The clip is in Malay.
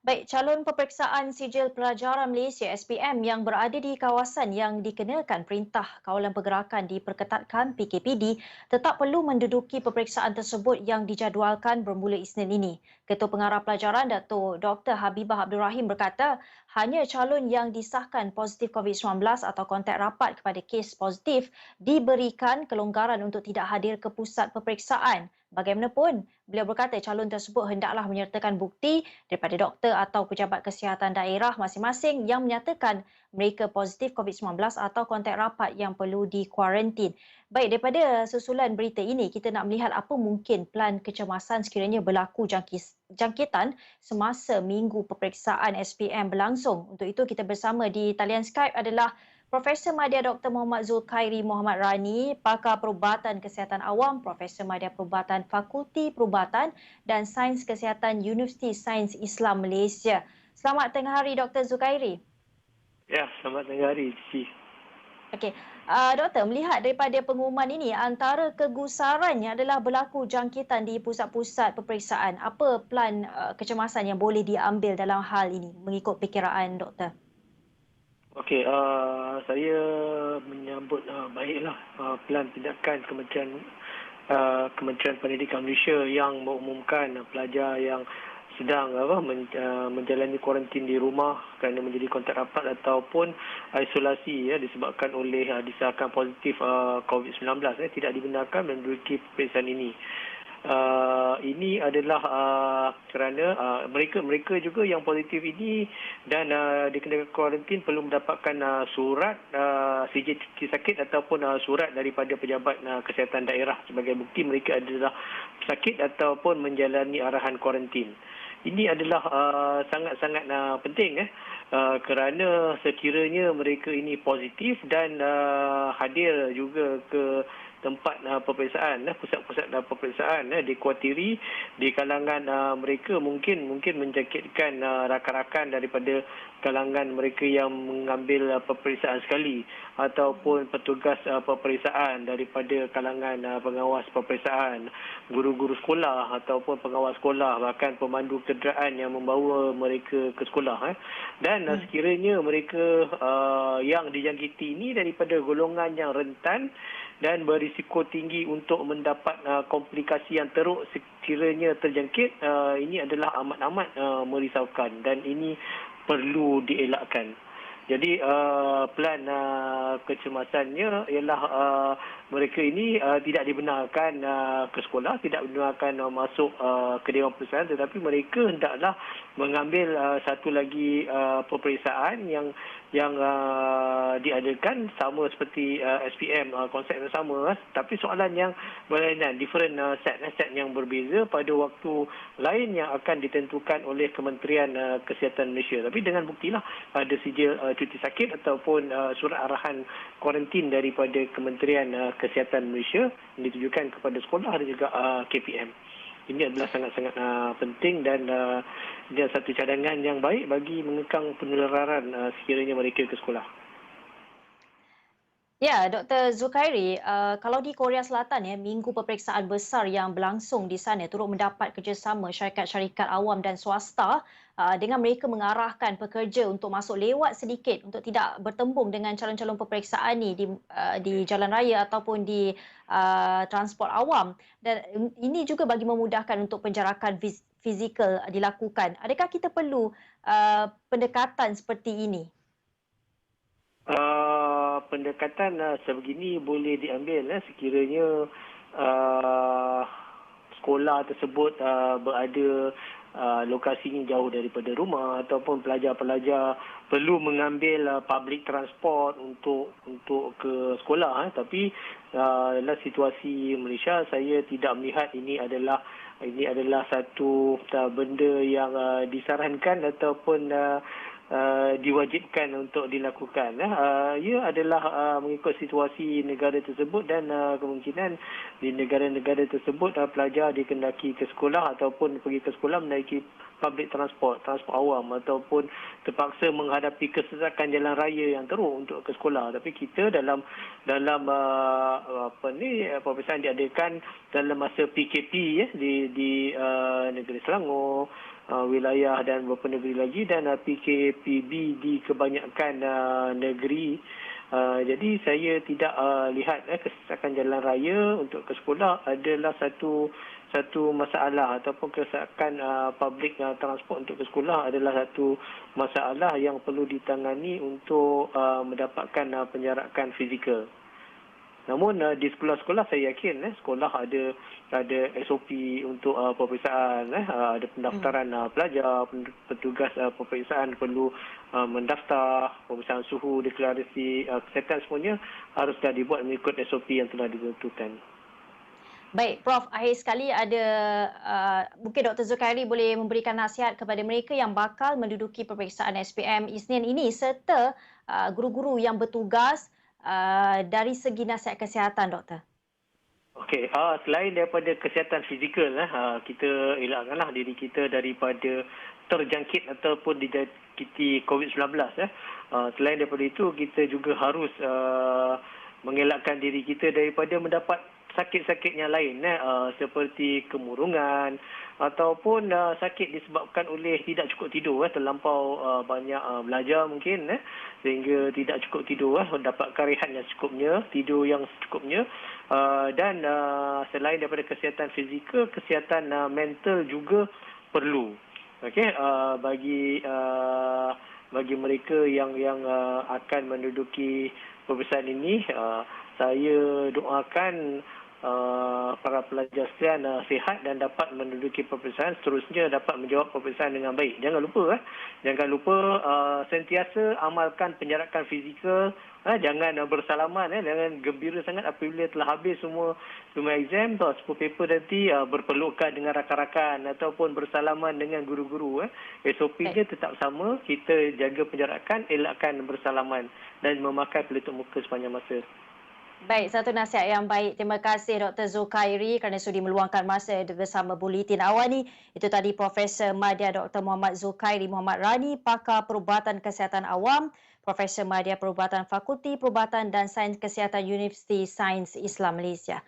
Baik, calon peperiksaan sijil pelajaran Malaysia SPM yang berada di kawasan yang dikenakan Perintah Kawalan Pergerakan diperketatkan PKPD tetap perlu menduduki peperiksaan tersebut yang dijadualkan bermula Isnin ini. Ketua Pengarah Pelajaran Dato' Dr. Habibah Abdul Rahim berkata, hanya calon yang disahkan positif COVID-19 atau kontak rapat kepada kes positif diberikan kelonggaran untuk tidak hadir ke pusat peperiksaan. Bagaimanapun, beliau berkata calon tersebut hendaklah menyertakan bukti daripada doktor atau pejabat kesihatan daerah masing-masing yang menyatakan mereka positif COVID-19 atau kontak rapat yang perlu dikuarantin. Baik, daripada susulan berita ini, kita nak melihat apa mungkin plan kecemasan sekiranya berlaku jangkitan semasa minggu peperiksaan SPM berlangsung. Untuk itu, kita bersama di talian Skype adalah Profesor Madya Dr. Muhammad Zulkhairi Muhammad Rani, Pakar Perubatan Kesihatan Awam, Profesor Madya Perubatan Fakulti Perubatan dan Sains Kesihatan Universiti Sains Islam Malaysia. Selamat tengah hari Dr. Zulkhairi. Ya, selamat tengah hari, Cici. Okey, Doktor, melihat daripada pengumuman ini, antara kegusarannya adalah berlaku jangkitan di pusat-pusat peperiksaan. Apa plan kecemasan yang boleh diambil dalam hal ini mengikut perkiraan Doktor? Okey, saya menyambut baiklah plan tindakan Kementerian Pendidikan Malaysia yang mengumumkan pelajar yang sedang menjalani kuarantin di rumah kerana menjadi kontak rapat ataupun isolasi disebabkan oleh disahkan positif COVID-19 tidak dibenarkan menduduki peperiksaan ini. Ini adalah kerana mereka juga yang positif ini dan dikenakan kuarantin perlu mendapatkan surat sijil cuti sakit ataupun surat daripada pejabat kesihatan daerah sebagai bukti mereka adalah sakit ataupun menjalani arahan kuarantin. Ini adalah sangat-sangat penting kerana sekiranya mereka ini positif dan hadir juga ke tempat peperiksaan, pusat-pusat peperiksaan dikuatiri di kalangan mereka mungkin menjangkitkan rakan-rakan daripada kalangan mereka yang mengambil peperiksaan sekali ataupun petugas peperiksaan daripada kalangan pengawas peperiksaan, guru-guru sekolah ataupun pengawas sekolah, bahkan pemandu kenderaan yang membawa mereka ke sekolah. Dan sekiranya mereka yang dijangkiti ini daripada golongan yang rentan dan berisiko tinggi untuk mendapat komplikasi yang teruk sekiranya terjangkit, ini adalah amat-amat merisaukan dan ini perlu dielakkan. Jadi plan kecemasannya ialah mereka ini tidak dibenarkan ke sekolah, tidak dibenarkan masuk ke Dewan Peperiksaan, tetapi mereka hendaklah mengambil satu lagi peperiksaan yang diadakan sama seperti SPM, konsep yang sama, tapi soalan yang berlainan, different set yang berbeza pada waktu lain yang akan ditentukan oleh Kementerian Kesihatan Malaysia. Tapi dengan buktilah ada sijil cuti sakit ataupun surat arahan kuarantin daripada Kementerian Kesihatan Malaysia yang ditujukan kepada sekolah dan juga KPM. Ini adalah sangat-sangat penting dan dia satu cadangan yang baik bagi mengekang penularan sekiranya mereka ke sekolah. Ya, Dr. Zulkhairi, kalau di Korea Selatan minggu peperiksaan besar yang berlangsung di sana turut mendapat kerjasama syarikat-syarikat awam dan swasta dengan mereka mengarahkan pekerja untuk masuk lewat sedikit untuk tidak bertembung dengan calon-calon peperiksaan ni di jalan raya ataupun di transport awam. Dan ini juga bagi memudahkan untuk penjarakan fizikal dilakukan. Adakah kita perlu pendekatan seperti ini? Pendekatan sebegini boleh diambil sekiranya sekolah tersebut berada lokasinya jauh daripada rumah ataupun pelajar-pelajar perlu mengambil public transport untuk ke sekolah. Tapi dalam situasi Malaysia, saya tidak melihat ini adalah satu benda yang disarankan ataupun diwajibkan untuk dilakukan. Ia adalah mengikut situasi negara tersebut dan kemungkinan di negara-negara tersebut pelajar dikendaki ke sekolah ataupun pergi ke sekolah menaiki public transport awam ataupun terpaksa menghadapi kesesakan jalan raya yang teruk untuk ke sekolah. Tapi kita dalam peperiksaan diadakan dalam masa PKP di negeri Selangor, wilayah dan beberapa negeri lagi, dan PKPB di kebanyakan negeri. Jadi saya tidak lihat kesesakan jalan raya untuk ke sekolah adalah satu masalah, ataupun kesesakan public transport untuk ke sekolah adalah satu masalah yang perlu ditangani untuk mendapatkan penjarakan fizikal. Namun di sekolah-sekolah saya yakin sekolah ada SOP untuk peperiksaan, ada pendaftaran pelajar, petugas peperiksaan perlu mendaftar, pemeriksaan suhu, deklarasi kesihatan, semuanya harus dah dibuat mengikut SOP yang telah ditentukan. Baik, Prof, akhir sekali ada mungkin Dr. Zulkhairi boleh memberikan nasihat kepada mereka yang bakal menduduki peperiksaan SPM Isnin ini serta guru-guru yang bertugas dari segi nasihat kesihatan, Doktor. Okey, selain daripada kesihatan fizikal, kita elakkanlah diri kita daripada terjangkit ataupun dijangkiti COVID-19. Selain daripada itu, kita juga harus mengelakkan diri kita daripada mendapat sakit-sakit yang lain, seperti kemurungan ataupun sakit disebabkan oleh tidak cukup tidur, terlampau banyak belajar mungkin, sehingga tidak cukup tidur, mendapatkan rehat yang secukupnya, tidur yang secukupnya, dan selain daripada kesihatan fizikal, kesihatan mental juga perlu. Okey, bagi mereka yang akan menduduki peperiksaan ini, saya doakan para pelajar sekalian sihat dan dapat menduduki peperiksaan, seterusnya dapat menjawab peperiksaan dengan baik. Jangan lupa sentiasa amalkan penjarakan fizikal, jangan bersalaman, jangan gembira sangat apabila telah habis semua exam, semua paper nanti berpelukan dengan rakan-rakan ataupun bersalaman dengan guru-guru. SOP-nya tetap sama, kita jaga penjarakan, elakkan bersalaman dan memakai pelitup muka sepanjang masa. Baik, satu nasihat yang baik. Terima kasih Dr. Zulkhairi kerana sudi meluangkan masa bersama Buletin Awal ni. Itu tadi Profesor Madya Dr. Muhammad Zulkhairi Muhammad Rani, Pakar Perubatan Kesihatan Awam, Profesor Madya Perubatan Fakulti Perubatan dan Sains Kesihatan Universiti Sains Islam Malaysia.